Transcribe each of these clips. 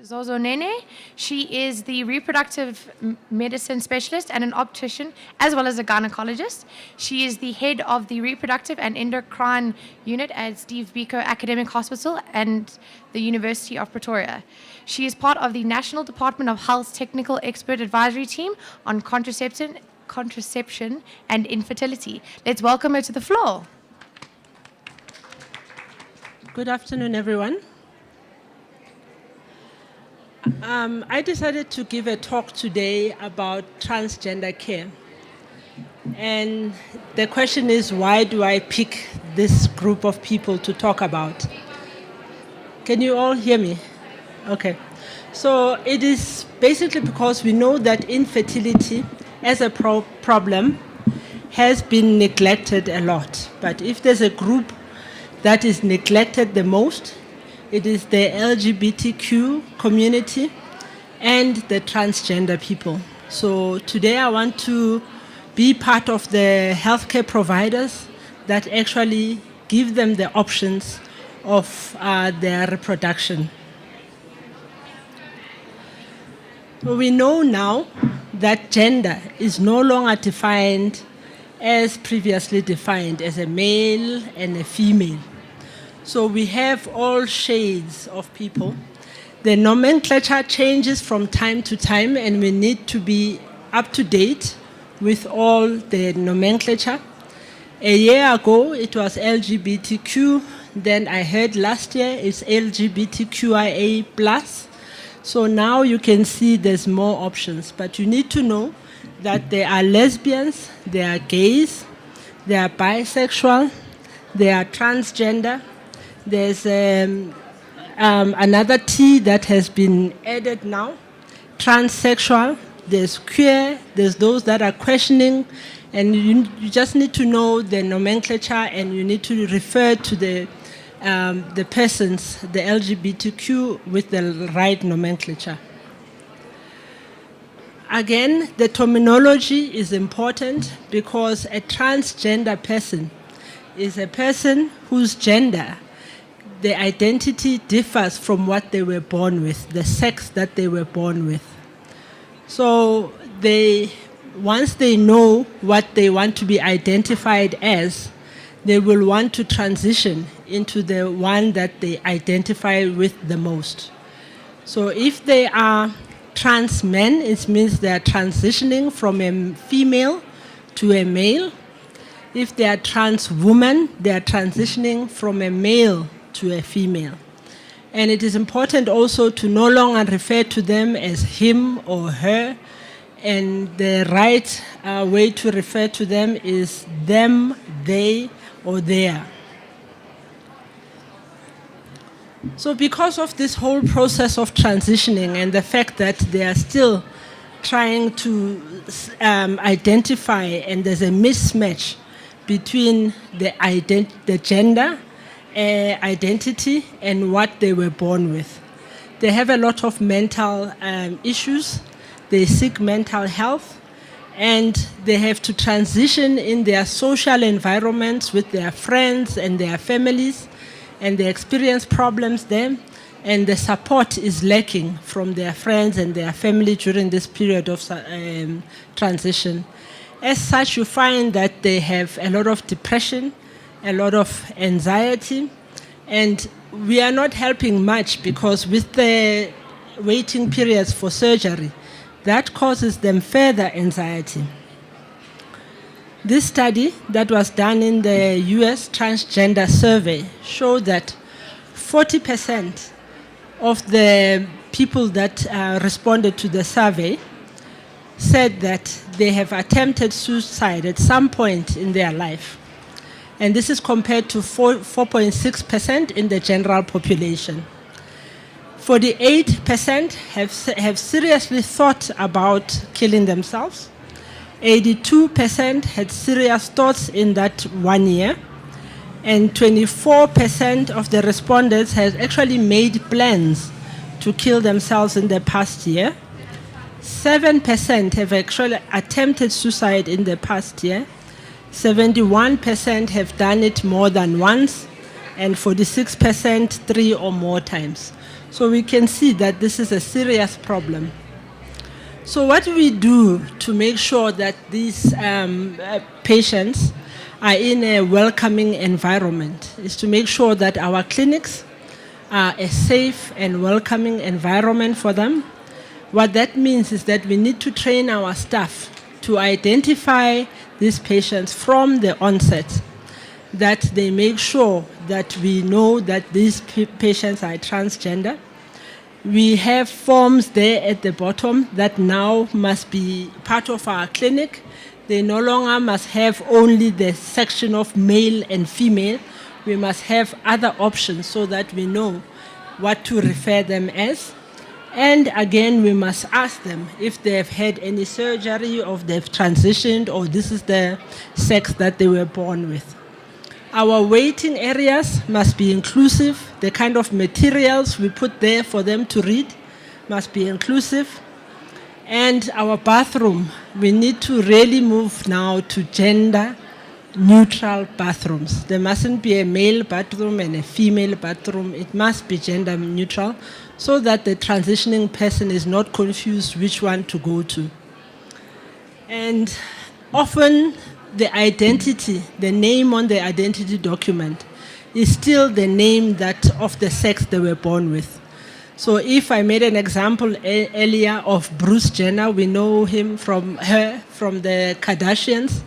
Zozo Nene. She is the reproductive medicine specialist and an optician, as well as a gynecologist. She is the head of the reproductive and endocrine unit at Steve Biko Academic Hospital and the University of Pretoria. She is part of the National Department of Health's Technical Expert Advisory Team on contraception and infertility. Let's welcome her to the floor. Good afternoon, everyone. I decided to give a talk today about transgender care. And the question is, why do I pick this group of people to talk about? Can you all hear me? Okay. So it is basically because we know that infertility as a problem has been neglected a lot. But if there's a group that is neglected the most, it is the LGBTQ community and the transgender people. So today I want to be part of the healthcare providers that actually give them the options of their reproduction. We know now that gender is no longer defined as previously defined as a male and a female. So we have all shades of people. The nomenclature changes from time to time, and we need to be up to date with all the nomenclature. A year ago, it was LGBTQ. Then I heard last year it's LGBTQIA+. So now you can see there's more options. But you need to know that there are lesbians, there are gays, there are bisexual, there are transgender. There's another T that has been added now, transsexual. There's queer, there's those that are questioning, and you just need to know the nomenclature, and you need to refer to the persons, the LGBTQ, with the right nomenclature. Again, the terminology is important because a transgender person is a person whose gender, the identity differs from what they were born with, the sex that they were born with. So once they know what they want to be identified as, they will want to transition into the one that they identify with the most. So if they are trans men, it means they are transitioning from a female to a male. If they are trans women, they are transitioning from a male to a female. And it is important also to no longer refer to them as him or her, and the right way to refer to them is them, they, or their. So because of this whole process of transitioning and the fact that they are still trying to identify, and there's a mismatch between the gender identity and what they were born with. They have a lot of mental issues. They seek mental health, and they have to transition in their social environments with their friends and their families, and they experience problems there, and the support is lacking from their friends and their family during this period of transition. As such, you find that they have a lot of depression, a lot of anxiety, and we are not helping much because with the waiting periods for surgery, that causes them further anxiety. This study that was done in the US Transgender Survey showed that 40% of the people that responded to the survey said that they have attempted suicide at some point in their life. And this is compared to 4.6% in the general population. 48% have seriously thought about killing themselves. 82% had serious thoughts in that 1 year. And 24% of the respondents had actually made plans to kill themselves in the past year. 7% have actually attempted suicide in the past year. 71% have done it more than once, and 46% 3 or more times. So we can see that this is a serious problem. So what we do to make sure that these patients are in a welcoming environment is to make sure that our clinics are a safe and welcoming environment for them. What that means is that we need to train our staff to identify these patients from the onset, that they make sure that we know that these patients are transgender. We have forms there at the bottom that now must be part of our clinic. They no longer must have only the section of male and female. We must have other options so that we know what to refer them as. And again, we must ask them if they have had any surgery, or if they've transitioned, or this is the sex that they were born with. Our waiting areas must be inclusive. The kind of materials we put there for them to read must be inclusive. And our bathroom, we need to really move now to gender neutral bathrooms. There mustn't be a male bathroom and a female bathroom. It must be gender neutral so that the transitioning person is not confused which one to go to. And often the identity, the name on the identity document is still the name that of the sex they were born with. So if I made an example earlier of Bruce Jenner, we know him from the Kardashians.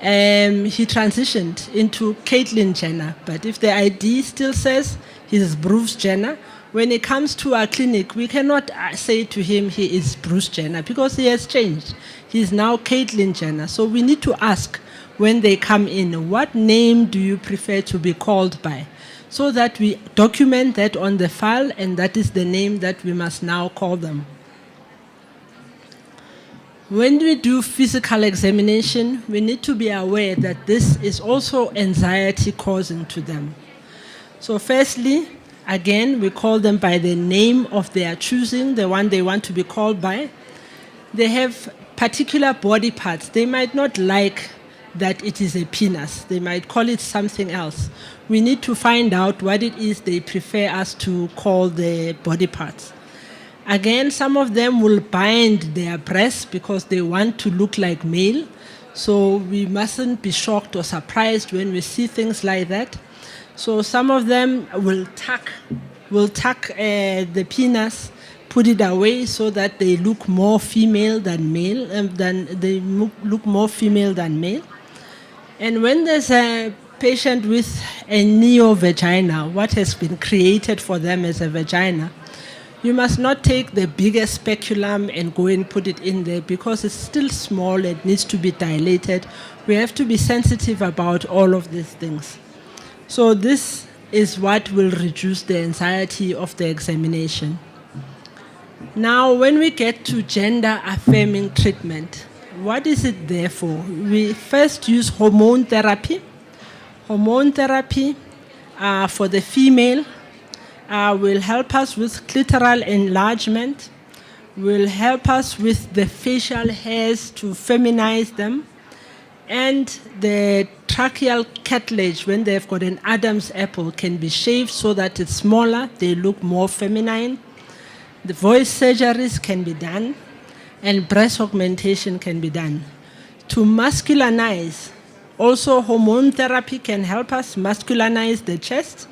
He transitioned into Caitlyn Jenner, but if the ID still says he's Bruce Jenner, when it comes to our clinic, we cannot say to him he is Bruce Jenner because he has changed. He's now Caitlyn Jenner. So we need to ask when they come in, what name do you prefer to be called by? So that we document that on the file, and that is the name that we must now call them. When we do physical examination, we need to be aware that this is also anxiety causing to them. So firstly, again, we call them by the name of their choosing, the one they want to be called by. They have particular body parts. They might not like that it is a penis. They might call it something else. We need to find out what it is they prefer us to call the body parts. Again, some of them will bind their breasts because they want to look like male. So we mustn't be shocked or surprised when we see things like that. So some of them will tuck the penis, put it away so that they look more female than male, look more female than male. And when there's a patient with a neo-vagina, what has been created for them as a vagina, you must not take the biggest speculum and go and put it in there because it's still small, it needs to be dilated. We have to be sensitive about all of these things. So this is what will reduce the anxiety of the examination. Now, when we get to gender affirming treatment, what is it there for? We first use hormone therapy. Hormone therapy for the female will help us with clitoral enlargement, will help us with the facial hairs to feminize them, and the tracheal cartilage, when they've got an Adam's apple, can be shaved so that it's smaller, they look more feminine. The voice surgeries can be done, and breast augmentation can be done. To masculinize, also hormone therapy can help us masculinize the chest.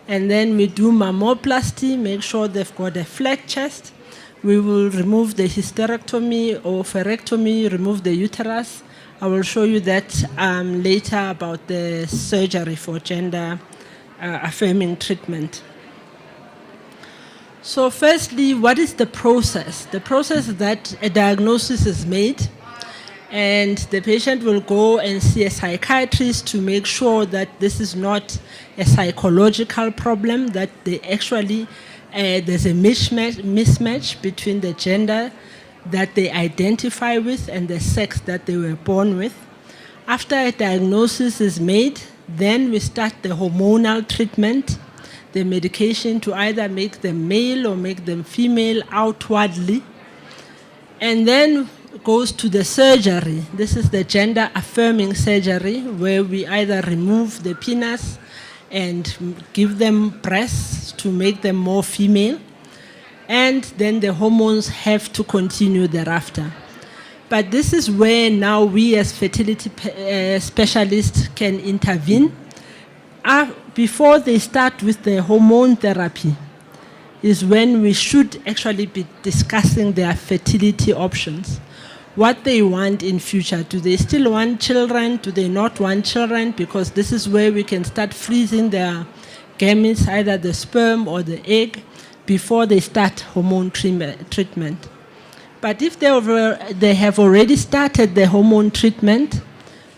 And then we do mammoplasty, make sure they've got a flat chest. We will remove the hysterectomy or oophorectomy, remove the uterus. I will show you that later about the surgery for gender affirming treatment. So firstly, what is the process? The process is that a diagnosis is made and the patient will go and see a psychiatrist to make sure that this is not a psychological problem, that they actually there's a mismatch between the gender that they identify with and the sex that they were born with. After a diagnosis is made, then we start the hormonal treatment, the medication to either make them male or make them female outwardly. And then goes to the surgery. This is the gender affirming surgery where we either remove the penis and give them breasts to make them more female, and then the hormones have to continue thereafter. But this is where now we as fertility specialists can intervene. Before they start with the hormone therapy is when we should actually be discussing their fertility options. What they want in future. Do they still want children? Do they not want children? Because this is where we can start freezing their gametes, either the sperm or the egg, before they start hormone treatment. But if they have already started the hormone treatment,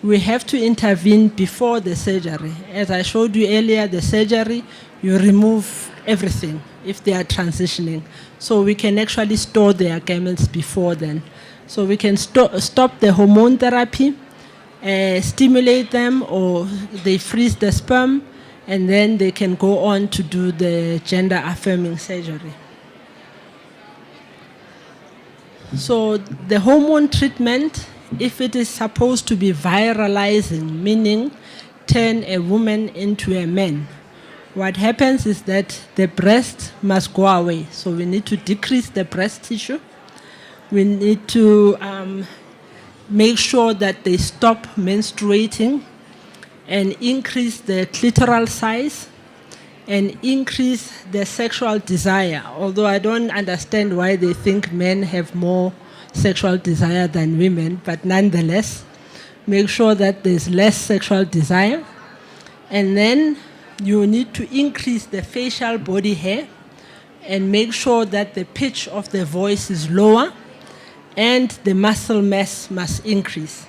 we have to intervene before the surgery. As I showed you earlier, the surgery, you remove everything if they are transitioning. So we can actually store their gametes before then. So we can stop the hormone therapy, stimulate them, or they freeze the sperm, and then they can go on to do the gender affirming surgery. So the hormone treatment, if it is supposed to be viralizing, meaning turn a woman into a man, what happens is that the breast must go away. So we need to decrease the breast tissue. We need to make sure that they stop menstruating and increase the clitoral size and increase their sexual desire. Although I don't understand why they think men have more sexual desire than women, but nonetheless, make sure that there's less sexual desire. And then you need to increase the facial body hair and make sure that the pitch of the voice is lower and the muscle mass must increase.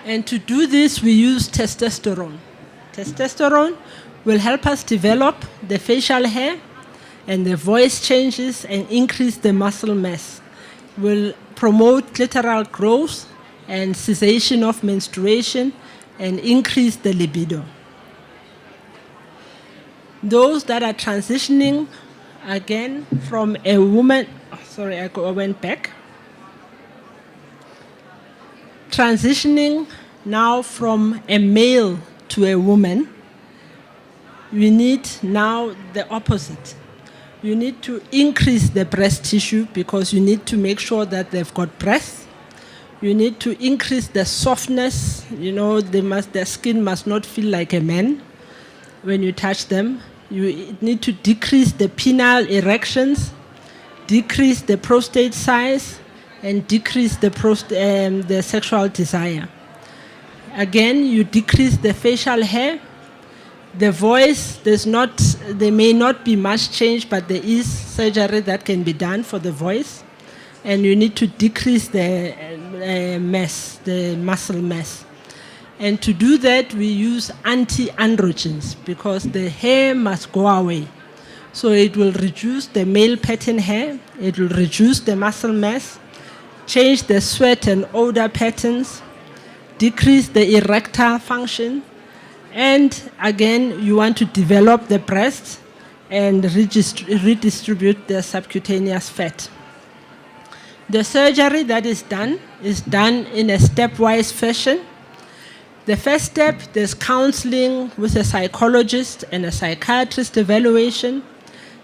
And to do this, we use testosterone. Testosterone will help us develop the facial hair and the voice changes and increase the muscle mass. Will promote clitoral growth and cessation of menstruation and increase the libido. Those that are transitioning again from a woman, I went back. Transitioning now from a male to a woman, we need now the opposite. You need to increase the breast tissue because you need to make sure that they've got breasts. You need to increase the softness. You know, their skin must not feel like a man when you touch them. You need to decrease the penile erections, decrease the prostate size, and decrease the sexual desire. Again, you decrease the facial hair. The voice, there may not be much change, but there is surgery that can be done for the voice. And you need to decrease the mass, the muscle mass. And to do that, we use anti-androgens because the hair must go away. So it will reduce the male pattern hair, it will reduce the muscle mass, change the sweat and odor patterns, decrease the erectile function, and again, you want to develop the breast and redistribute the subcutaneous fat. The surgery that is done in a stepwise fashion. The first step, there's counseling with a psychologist and a psychiatrist evaluation.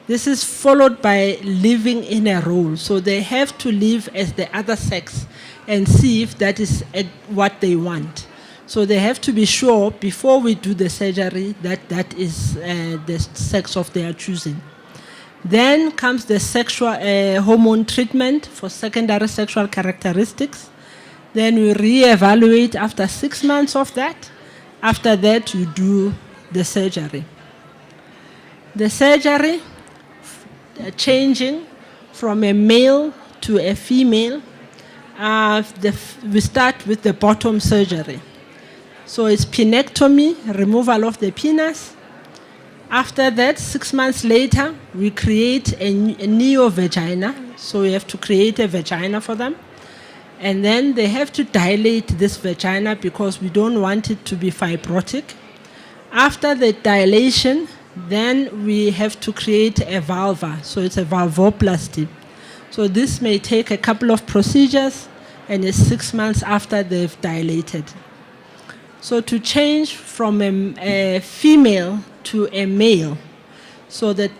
This is followed by living in a role. So they have to live as the other sex and see if that is what they want. So they have to be sure before we do the surgery that that is the sex of their choosing. Then comes the sexual hormone treatment for secondary sexual characteristics. Then we reevaluate after 6 months of that. After that, you do the surgery. The surgery, changing from a male to a female, we start with the bottom surgery. So it's penectomy, removal of the penis. After that, 6 months later, we create a neo-vagina. So we have to create a vagina for them. And then they have to dilate this vagina because we don't want it to be fibrotic. After the dilation, then we have to create a vulva. So it's a vulvoplasty. So this may take a couple of procedures, and it's 6 months after they've dilated. So to change from a female to a male. So the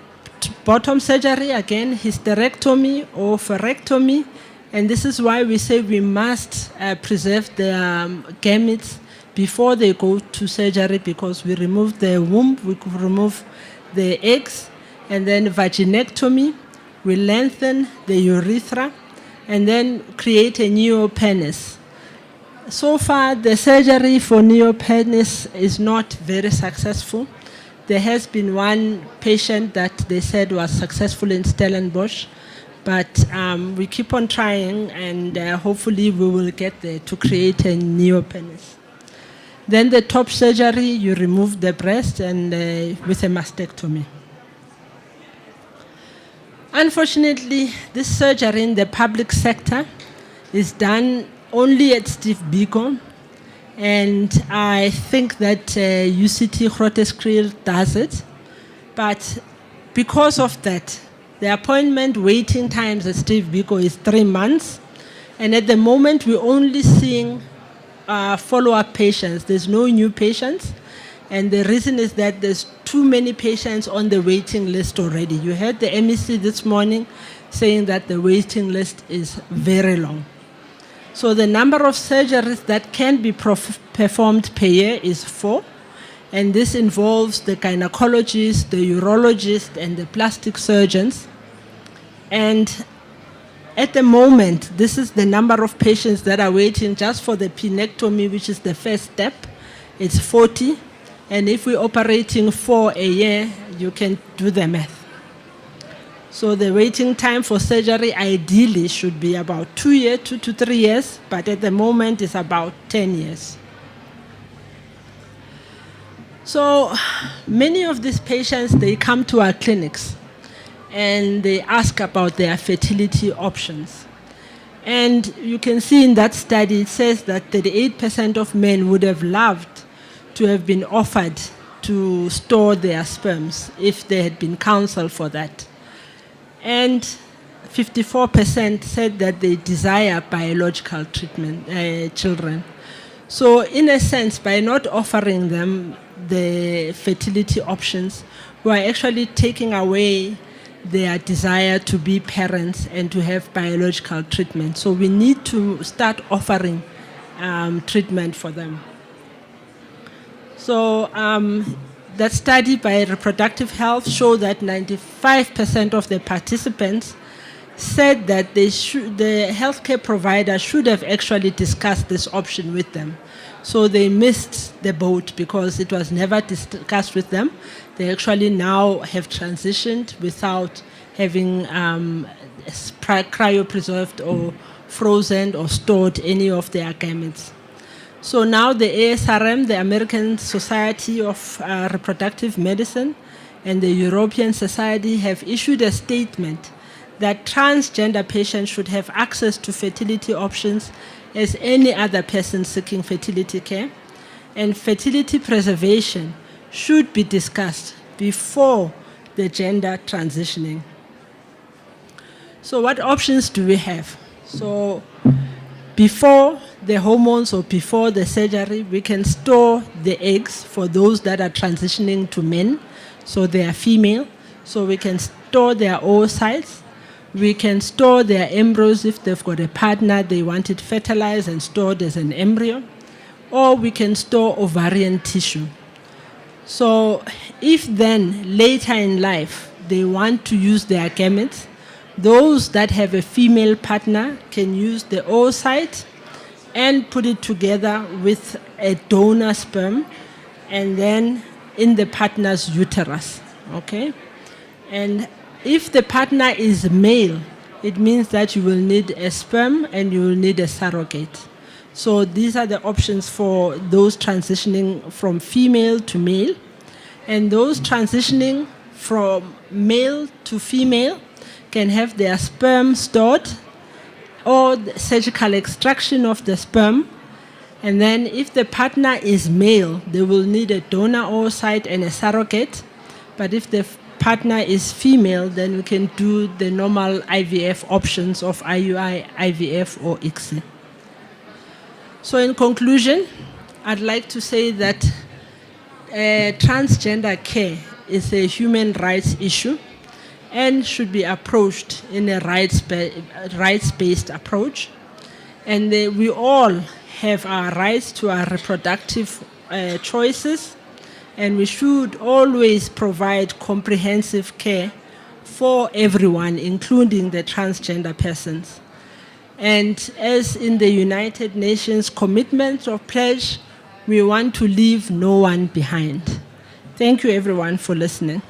bottom surgery, again, hysterectomy or pherectomy. And this is why we say we must preserve the gametes before they go to surgery, because we remove the womb, we could remove the eggs, and then vaginectomy, we lengthen the urethra, and then create a neopenis. So far, the surgery for neopenis is not very successful. There has been one patient that they said was successful in Stellenbosch, but we keep on trying, and hopefully we will get there to create a neopenis. Then the top surgery, you remove the breast and with a mastectomy. Unfortunately, this surgery in the public sector is done only at Steve Biko, and I think that UCT Grooteskiel does it. But because of that, the appointment waiting times at Steve Biko is 3 months, and at the moment we're only seeing follow-up patients. There's no new patients, and the reason is that there's too many patients on the waiting list already. You heard the MEC this morning saying that the waiting list is very long. So the number of surgeries that can be performed per year is 4, and this involves the gynecologist, the urologist, and the plastic surgeons. And at the moment, this is the number of patients that are waiting just for the penectomy, which is the first step. It's 40, and if we're operating 4 a year, you can do the math. So the waiting time for surgery ideally should be about 2 to 3 years, but at the moment it's about 10 years. So many of these patients, they come to our clinics and they ask about their fertility options. And you can see in that study, it says that 38% of men would have loved to have been offered to store their sperms if they had been counseled for that. And 54% said that they desire biological treatment, children. So in a sense, by not offering them the fertility options, we are actually taking away their desire to be parents and to have biological treatment. So we need to start offering treatment for them. So that study by Reproductive Health showed that 95% of the participants said that the healthcare provider should have actually discussed this option with them. So they missed the boat because it was never discussed with them. They actually now have transitioned without having cryopreserved or frozen or stored any of their gametes. So now the ASRM, the American Society of Reproductive Medicine, and the European Society have issued a statement that transgender patients should have access to fertility options as any other person seeking fertility care, and fertility preservation should be discussed before the gender transitioning. So what options do we have? So before the hormones or before the surgery, we can store the eggs for those that are transitioning to men, so they are female. So we can store their oocytes. We can store their embryos if they've got a partner, they want it fertilized and stored as an embryo. Or we can store ovarian tissue. So if then later in life they want to use their gametes, those that have a female partner can use the oocyte and put it together with a donor sperm and then in the partner's uterus, okay? And if the partner is male, it means that you will need a sperm and you will need a surrogate. So these are the options for those transitioning from female to male. And those transitioning from male to female can have their sperm stored or the surgical extraction of the sperm. And then if the partner is male, they will need a donor oocyte and a surrogate. But if the partner is female, then we can do the normal IVF options of IUI, IVF, or ICSI. So in conclusion, I'd like to say that transgender care is a human rights issue and should be approached in a rights-based approach. And we all have our rights to our reproductive choices, and we should always provide comprehensive care for everyone, including the transgender persons. And as in the United Nations commitment or pledge, we want to leave no one behind. Thank you everyone for listening.